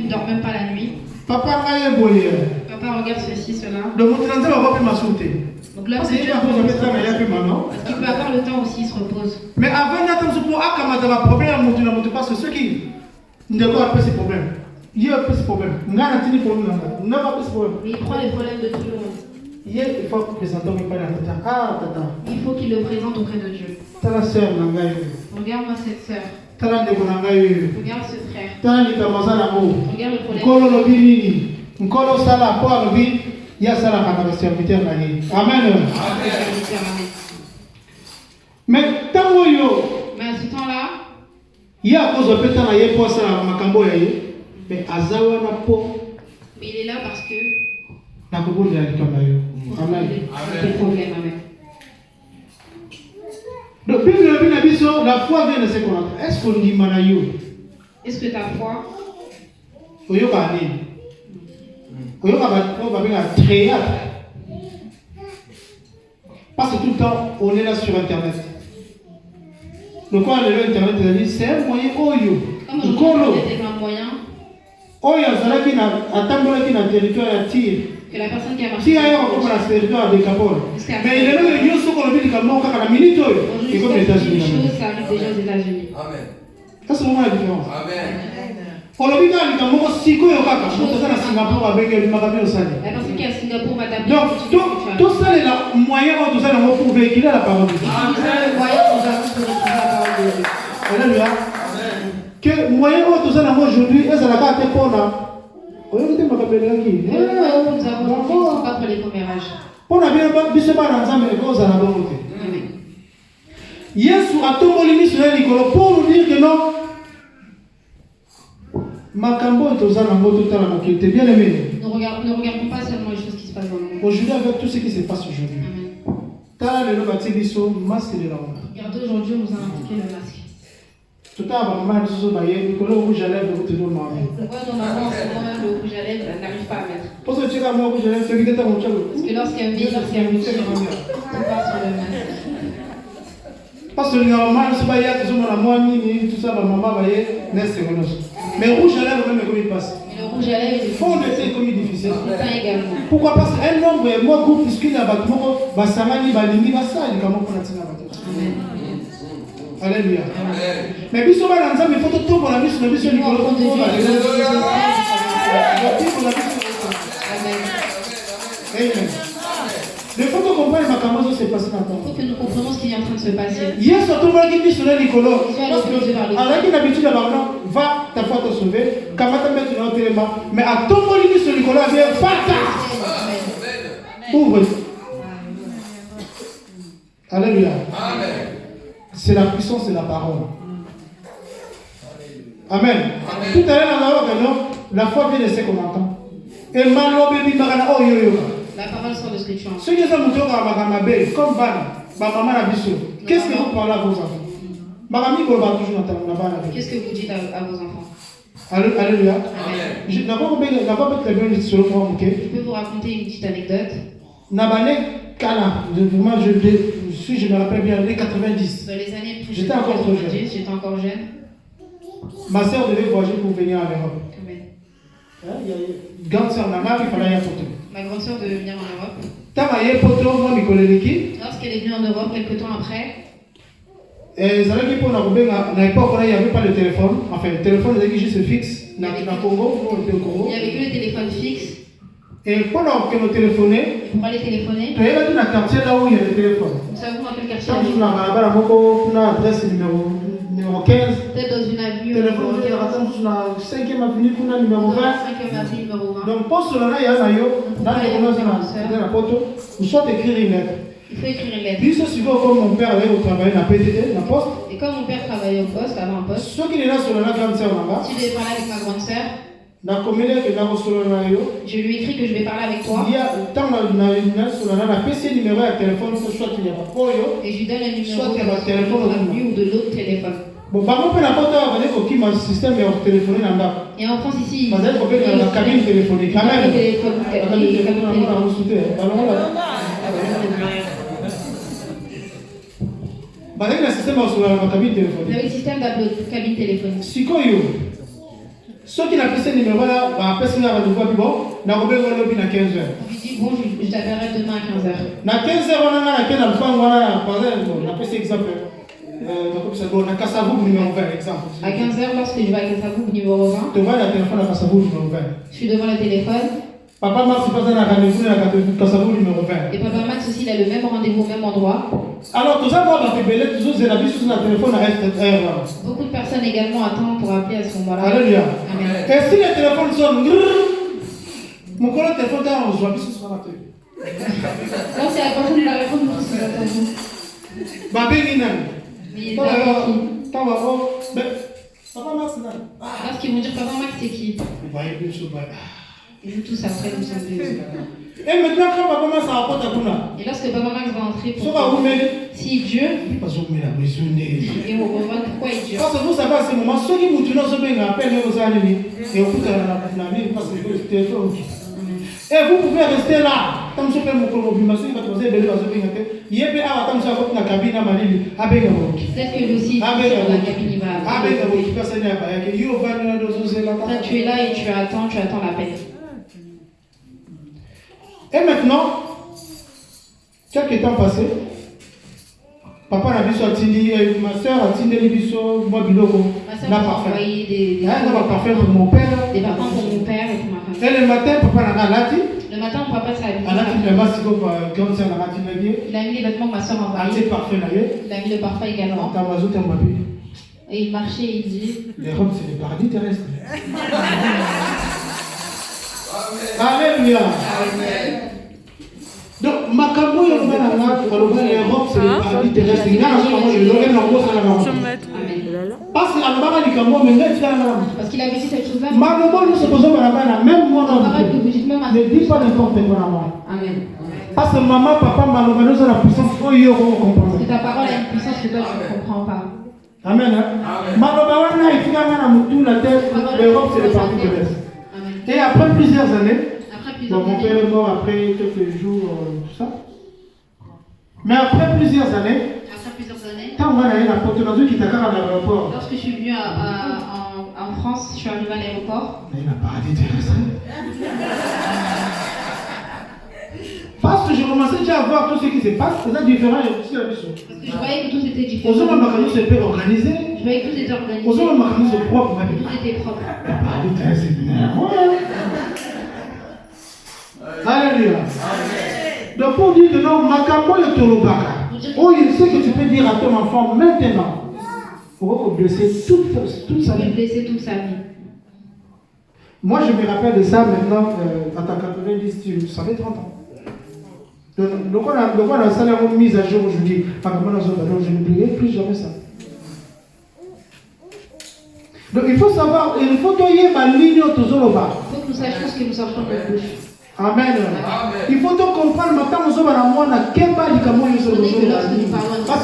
ne dort même pas la nuit. Papa, Regarde ceci, cela. Donc l'homme de Dieu, parce qu'il peut avoir le temps aussi, il se repose. Mais avant d'attendre pour avoir un problème, parce que ceux qui ne doivent pas ces problèmes. Il y a un peu ce problème. Il y a un peu ce problème. Mais il prend les problèmes de tout le monde. Il faut présenter il faut qu'il le présente auprès de Dieu. Regarde-moi cette sœur. Regarde ce frère. Regarde le problème. Amen. Mais tant mais à ce temps-là, il y a cause de pétan à y pour ça mais il est là parce que Amen. Des problèmes, amen. Donc, la foi vient de ce qu'on entend. Est-ce qu'on dit manayo? Est-ce que ta foi? Parce que tout le temps, on est là sur Internet. Donc, quand on est là sur Internet, c'est un moyen. Comme aujourd'hui, c'est un moyen. Que la personne qui a marché. Mais il est là, il y a ce qu'on a vu dans la minute. Et comme les États-Unis. Ça arrive déjà aux États-Unis. Amen. Ça, c'est vraiment la différence. Amen. La personne qui est à Singapour va t'appeler. Donc, tout ça est là, moyen pour véhiculer la parole de Dieu. Alléluia. Que moyen tout ça aujourd'hui, est-ce que la carte est pour là? Nous avons pas pour les commérages. Pour la bien, Bishop Aranzam et cause à la bonne côté. Yesu a tout molimi sur l'école pour nous dire que non. Makambo est aux alentours tout à l'heure, qui était bien aimé. Ne regardons pas seulement les choses qui se passent dans le monde. Aujourd'hui, avec tout ce qui se passe aujourd'hui. Regardez, aujourd'hui, on nous a indiqué le masque. Tout à l'heure, maman, le rouge à lèvres, vous tenez moi. Pourquoi ton maman, en ce moment, le rouge à lèvres, elle n'arrive pas à mettre? Parce que tu as mon rouge à lèvres, c'est éviter mon chien. Parce que lorsqu'elle vit, lorsqu'elle vit, on part sur le masque. Parce que normalement, c'est pas hier, tout ça, maman, mais rouge à lèvres, même comme il passe. Mais le rouge à lèvres, il faut laisser comme il est difficile. Pourquoi? Parce qu'un nombre, moi, groupe, puisqu'il y a un bâtiment, Basamani, Balingi, Bassa, il est comment qu'on a tiré un bâtiment. Alléluia. Mais puis, il faut tout pour la mission, la mission du Amen. Il faut que comprendre ma caméra se passe maintenant. Il faut que nous comprenions ce qui est en train de se passer. Hier, surtout, moi qui dis sur l'écolo. Alors qu'il habitude à maintenant, va ta foi te sauver. Kamata mettre dans tes mains. Mais à ton moment qui sur l'écolo, viens, partage. Ouvre. Alléluia. C'est la puissance de la parole. Amen. Tout à l'heure, la foi vient de ce qu'on entend. Et malo baby magana oh yo. La parole sort de ce que tu entends. Ceux qui sont moutons à Magamabé, comme Ban, maman la biso. Qu'est-ce que vous parlez à vos enfants? Magami Golba toujours dans ta main. Qu'est-ce que vous dites à vos enfants? Alléluia. Je peux vous raconter une petite anecdote. Nabane Kala, moi je me rappelle bien, les 90. Dans les années plus j'étais encore trop jeune. J'étais encore jeune. Ma soeur devait voyager pour venir à l'Europe. Grande soeur Nana, il fallait y apporter. Ma grande soeur devait venir en Europe. Lorsqu'elle est venue en Europe, quelques temps après, à l'époque, il n'y avait pas de téléphone. Enfin, le téléphone était juste fixe. Il n'y avait que le téléphone fixe. Et pendant que nous téléphonions, pour aller téléphoner, tu es dans un quartier là où il y a des téléphones. Nous savons dans quel quartier il y a une adresse numéro 15. Peut-être dans une avenue. Téléphone dans la 5e avenue, numéro 20. 5e avenue, numéro 20. Donc, pour cela, il y a dans la photo, nous sommes écrire une lettre. Il faut écrire une lettre. Puis, ce suivant, comme mon père allait au travail, dans la PTT, dans la poste. Et comme mon père travaillait au poste, avant un poste. Ceux qui sont là sur la grande sœur là-bas. Si je vais parler avec ma grande sœur. Je lui ai écrit que je vais parler avec toi. Et je lui donne le numéro de téléphone ou de l'autre téléphone. Et en France ici, il y a la cabine téléphonique. Vous avez le système d'appel cabine téléphonique. Ceux qui n'ont pas ce numéro là, on peut se faire un nouveau bon, on a oublié le bin à 15h. On lui dit bon, je t'appellerai demain à 15h. À 15h, on a laquelle on a par exemple, on a fait cet exemple. On a Kassavou numéro 20, exemple. À 15h, lorsque je vais à Kassavou numéro 20, tu vois le téléphone à Kassavou numéro 20. Je suis devant le téléphone. Papa Max passe dans la rendez-vous à Kassavou numéro 20. Et Papa Max aussi, il a le même rendez-vous au même endroit. Alors, tout ça, moi, ma bébé, tous les habits sur le téléphone restent très rare. Beaucoup de personnes également attendent pour appeler à ce moment-là. Alléluia. Amen. Et si le téléphone sonne, mon collègue téléphone est en joie, ce sera raté. Là, c'est la personne qui va répondre tout ce que vous. Babé Nina. Mais il est pas qui. Papa Max, là. Lorsqu'ils vont dire Papa Max, c'est qui? Vous voyez bien sûr. Et nous tous après, nous sommes deux. Et maintenant, quand Papa Max rapporte à Kuna. Et lorsque Papa Max va entrer pour. Si Dieu. Parce que vous mettez la pression. Et on va voir pourquoi il Dieu. Parce que vous savez à ce moment, ceux qui vous tournent, ceux qui appellent aux ennemis, et vous pouvez la vie parce que c'est téléphone. Et vous pouvez rester là. Tant que vous pouvez vous mobiliser, vous pouvez vous mobiliser. Il y a bien avant que la cabine à Malili, avec vous. Peut-être que lui aussi, dans la cabine, il va. Avec vous, personne n'est pas. Toi, tu es là et tu attends l'appel. Et maintenant, quelques temps passé, papa n'a vu sortir, ma soeur a tiré les bisous, moi biloko. Ma soeur m'a envoyé des parfums pour mon père. Des parfums pour mon père et pour ma famille. Et le matin, papa n'a pas dit. Le matin, papa s'est habillé. Il a mis les vêtements que ma soeur m'a envoyés. Il a mis le parfum également. Et il marchait et il dit. Les robes, c'est le paradis terrestre. Alléluia. Donc, Makambo, les robes, c'est le paradis terrestre. Parce qu'il avait dit cette chose-là. Même moi, ne dis pas n'importe quoi. Amen. Parce que maman, papa, maman, nous avons la puissance. Parce que ta parole a une puissance que toi, tu ne comprends pas. Amen. Maman, il faut la terre, l'Europe, c'est le paradis terrestre. Et après plusieurs années, donc mon père est mort après quelques jours, tout ça. Mais après plusieurs années, quand on a eu la porte qui t'a à l'aéroport. Lorsque je suis venu en France, je suis arrivé à l'aéroport. Mais il n'a pas arrêté de rester. Parce que je commençais déjà à voir tout ce qui se passe, c'est différent et aussi la mission. Parce que je voyais que tout était différent. Aux hommes, on se peut organiser. Je voyais que tout était organisé. Aux hommes, on se propre. Tout était propre. Il n'a pas arrêté de rester. Alléluia. Donc pour dire que non, Makambo est Torobaka. Oh, il sait que tu peux dire à ton enfant maintenant. Pour blesser toute sa vie. Blesser toute sa vie. Moi, je me rappelle de ça maintenant, à ta 90, ça fait 30 ans. Donc, on a ça la mise à jour aujourd'hui. Je n'oublierai plus jamais ça. Donc, il faut savoir, il faut qu'il ma ligne au Tozoloba. Il faut que nous sachions ce que nous sortons de bouche. Amen. Il faut donc comprendre maintenant que nous sommes à la moine, quel bas du camo nous sommes. Parce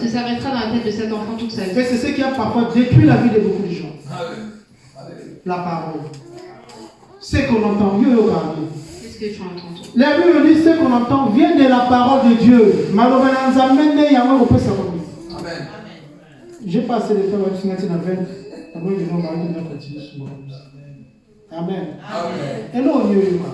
que ça restera dans la tête de cet enfant toute sa vie. Et c'est ce qui a parfois détruit la vie de beaucoup de gens. La parole. Ce qu'on entend, Dieu est parlé. Qu'est-ce que tu entends? La Bible dit ce qu'on entend vient de la parole de Dieu. Amen. J'ai passé le temps à signer la veine. Amen. Et non, Dieu est là.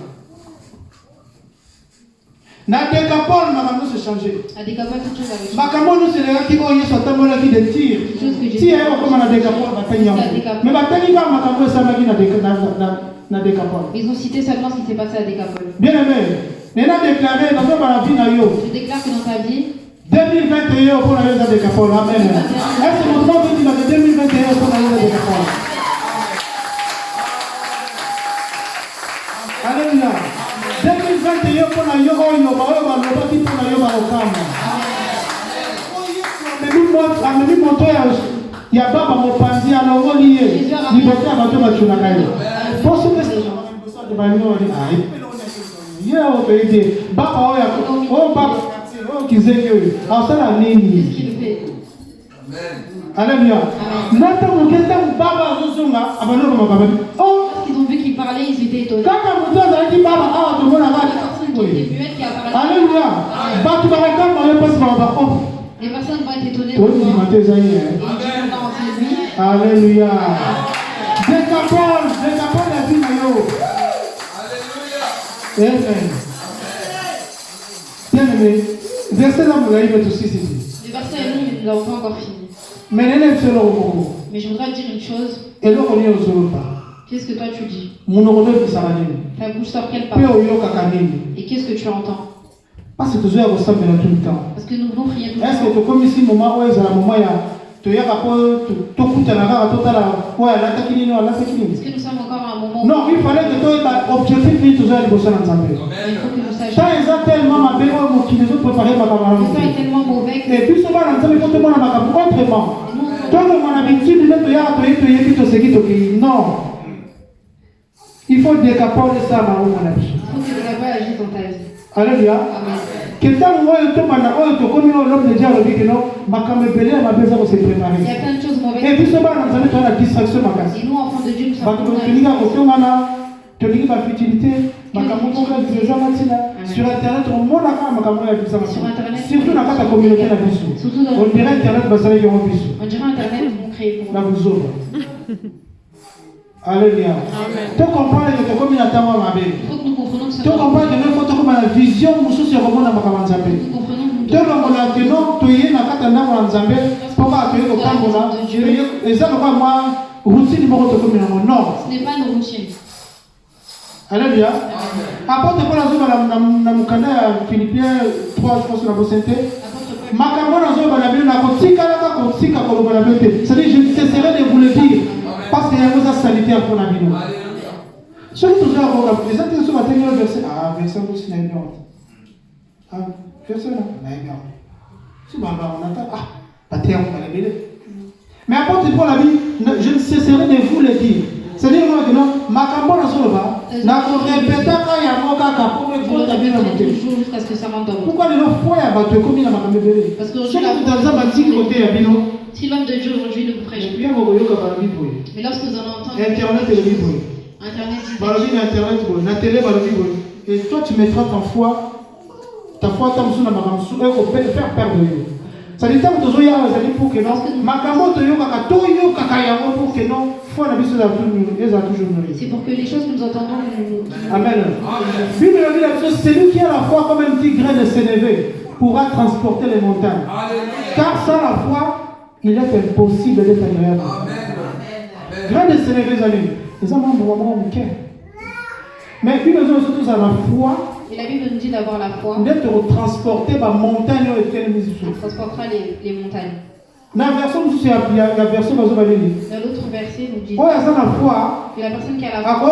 Na décapole, maman, nous se changer. À décapole, toute chose avec. Maman, nous se les qui ont eu sur ta mola qui de tir. Si elle est comme la décapole, va tenir. Mais va tenir pas maman, ça m'a dit na décapole. Ils ont cité seulement ce qui s'est passé à décapole. Bien aimé. Il a déclaré dans la vie nayo. Je déclare que dans ta vie. 2021 pour la vie de décapole. Amen. Est-ce que mon nom dit que 2021 pour la vie de décapole? Alléluia. 2021 pour la yoga, il y a pas mon panzi à l'envoi lié. Il va faire un peu de chunakayo. Pour ce que c'est de bagno, il y a un pays. Baba, oh, Baba, oh, qui sait que. En ça, la ligne. Alléluia. Maintenant, on est dans Baba Zuzunga, abandonne mon papa. Oh, ils ont vu qu'il parlait, ils étaient étonnés. Quand on a dit Baba, ah, tout le monde a alléluia. Bah, tu vas regarder, on va passer. Les personnes vont être étonnées. Alléluia. Amen. Bien aimé, verset là, vous l'avez aussi ici. Le verset est long, mais nous n'avons pas encore fini. Mais je voudrais dire une chose. Qu'est-ce que toi tu dis? Ta bouche sort quelle parole? Et qu'est-ce que tu entends? Parce que nous voulons prier tout le temps. Est-ce que tu comme ici, moment où il y a un moment, est-ce que nous sommes encore à un moment? Non, il fallait que tu aies objectif de toujours aller bosser dans Zambé. Il faut que nous sachions. Ça est tellement mauvais qui nous ont préparé ma camarade. Le temps est tellement mauvais que. Et puis souvent dans Zambé, il faut te demander ma camarade autrement. Toi, mon habitude, non. Il faut décapoter ça, mon ami. Il faut que la voix agisse dans ta vie. Alléluia. Quelqu'un moi je tombe dans tu comme l'homme de Dieu que non ma camébélé ma besoin de se préparer. Il y a plein de choses mauvaises. Et puis souvent dans Zambé, tu as la distraction ma casse. Et nous enfants de Dieu nous sommes. Sur internet, on montre surtout dans la communauté la on dirait internet on dirait internet vont créer pour nous. Alléluia. Tu comprends que tu comme il attend ma belle. Il faut que nous comprenions que ça. Tu comprends que nous faut comme la vision nous sur comment na makamza pe. Nous comprenons tu comprends que non tu y na kata na mwanzambe papa tu es au kambola. Et ça le moi routine mo to comme non. Ce n'est pas nos routines. Alléluia. Apôtre Paul azoma na mukanda ya Philippiens 3 je pense na bosente. Makambo na zo ba na bino na kotika la kotika ko ba na bete. C'est-à-dire je cesserai de vous le dire parce qu'il y a une chose sanitaire pour la vie. Ce que nous avons appris, les attentions à tenir le verset. Ah, verset aussi n'a bien. Ah, verset là, n'a bien. Si on attend, ah, pas terre, on va la mêler. Mais apôtre Paul a dit, je ne cesserai de vous le dire. C'est-à-dire que non, ma cambo na soloba, na ko répéter quand il y a mon cas pour me compte bien la montée. Jusqu'à ce que ça rentre. Pourquoi les gens font à battre comme il a ma cambo belé? Parce que dans un bâtiment côté à bino. Si l'homme de Dieu aujourd'hui ne vous prêche plus. Mais lorsque vous en entendez. Internet et le livre. Internet. La télé va le vivre. Et toi tu mettras ta foi tant sur la maramsu et faire perdre. Ça dit tant que tu as pour que non. Makambo to yo kaka to yo kaka yango pour que non. Foi na biso za toujours nourri. C'est pour que les choses que nous entendons. Amen. Bible dit la chose, celui qui a la foi comme un petit grain de sénévé pourra transporter les montagnes. Car sans la foi, il est impossible d'être agréable. Grain de sénévé, les amis. Les hommes ont vraiment un cœur. Mais puis nous avons surtout la foi. Et la Bible nous dit d'avoir la foi. D'être transporté par montagne et on transportera les montagnes. Dans la version nous il y a la version dans l'autre verset nous dit que la personne qui a la foi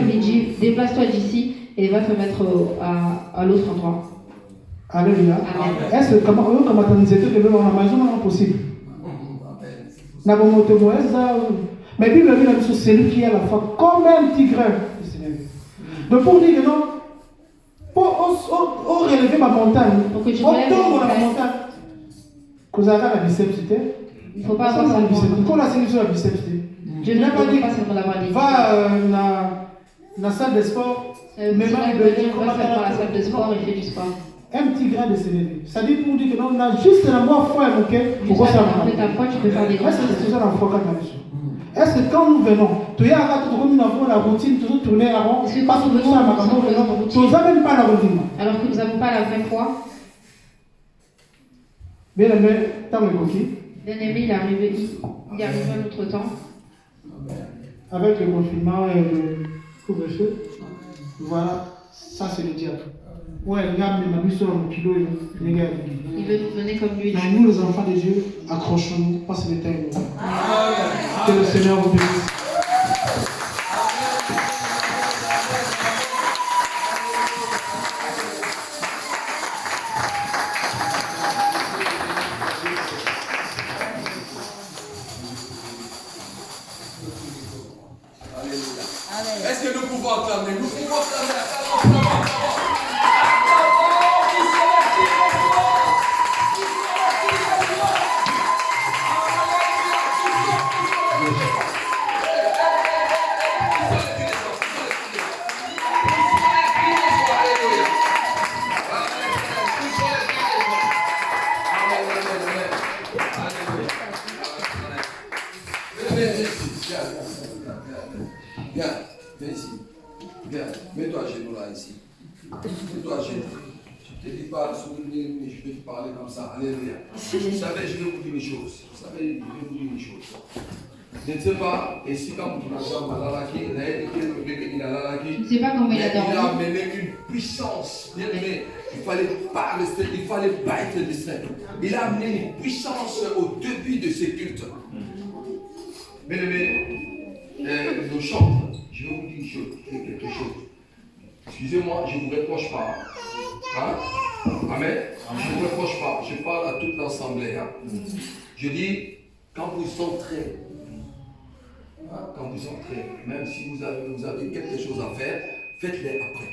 lui dit déplace-toi d'ici et va te mettre à l'autre endroit. Alléluia. Est-ce que comment tu es possible? Mais Bible dit c'est lui qui a la foi comme un petit grain. Donc pour dire que non, pour relever ma montagne, pour que tu relèves la montagne, il ne faut pas avoir ça. Pourquoi la sélection la biceps? Je n'ai pas dit va dans la salle de sport, mais va faire dans la salle de sport et fait du sport. Un petit grain de sénévé. Ça dit pour dire que non, on a juste la foi et mon cœur. Pourquoi ça va? Ta foi, tu peux faire des grandes choses. C'est ça la foi quand même. Est-ce que quand nous venons, tu as comme nous avons la routine, toujours tourner avant, parce que nous n'avons pas la routine. Alors que nous n'avons pas la vraie foi. Bien aimé, tant le coquille. Bien aimé, il est arrivé à notre temps. Avec le confinement et le couvre-feu, voilà, ça c'est le diable. Ouais, regarde, mais ma mission dans mon kilo, les gars. Il veut nous donner comme lui. Mais nous, les enfants de Dieu, accrochons-nous, parce que le temps est mauvais. Que le Seigneur vous bénisse. Est-ce que nous pouvons acclamer? Nous pouvons acclamer. Je ne te dis pas, je peux te parler comme ça. Alléluia. Vous savez, je vais vous dire une chose. Vous savez, je vais vous dire une chose. Je ne sais pas, et si quand vous avez Malalaki, Je ne sais pas comment il a dormi. Il a amené une puissance. Bien aimé, il fallait pas rester, il fallait pas être distrait. Il a amené une puissance au début de ses cultes. Bien aimé, nos chants, je vais vous dire quelque chose. Excusez-moi, je ne vous reproche pas. Hein? Amen. Je ne vous reproche pas. Je parle à toute l'assemblée. Hein? Je dis, quand vous entrez, quand vous entrez, même si vous avez quelque chose à faire, faites-les après.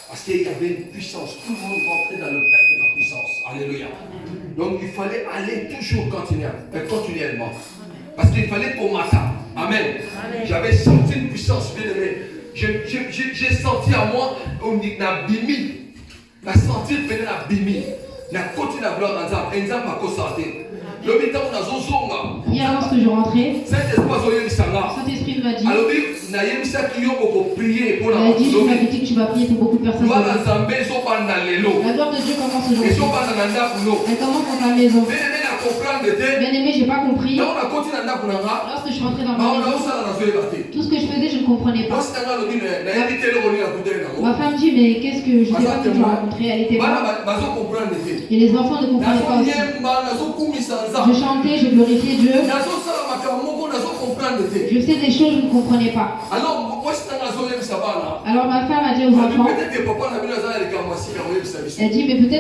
Parce qu'il y avait une puissance. Tout le monde rentrait dans le peuple de la puissance. Alléluia. Donc il fallait aller toujours continuellement. Parce qu'il fallait qu'on m'attende. Amen. J'avais senti une puissance, bien aimé. J'ai senti à moi, on dit, na bimi. La senti venir na bimi. Na continué à vouloir dans un exemple à cause santé. Hier, lorsque je rentrais, Saint-Esprit m'a dit, il a dit, tu m'avais dit que tu vas prier pour beaucoup de personnes. La gloire de Dieu commence aujourd'hui. Elle commence dans ta maison. Bien aimé, je n'ai pas compris. Lorsque je suis rentré dans ma maison, tout ce que je faisais, je ne comprenais pas. Ma femme dit, mais qu'est-ce que je ne sais pas que tu as rencontré? Elle était là. Et les enfants ne comprenaient pas aussi. Je chantais, je glorifiais Dieu. Je sais des choses, je ne comprenais pas. Alors ma femme a dit aux enfants, elle dit, mais peut-être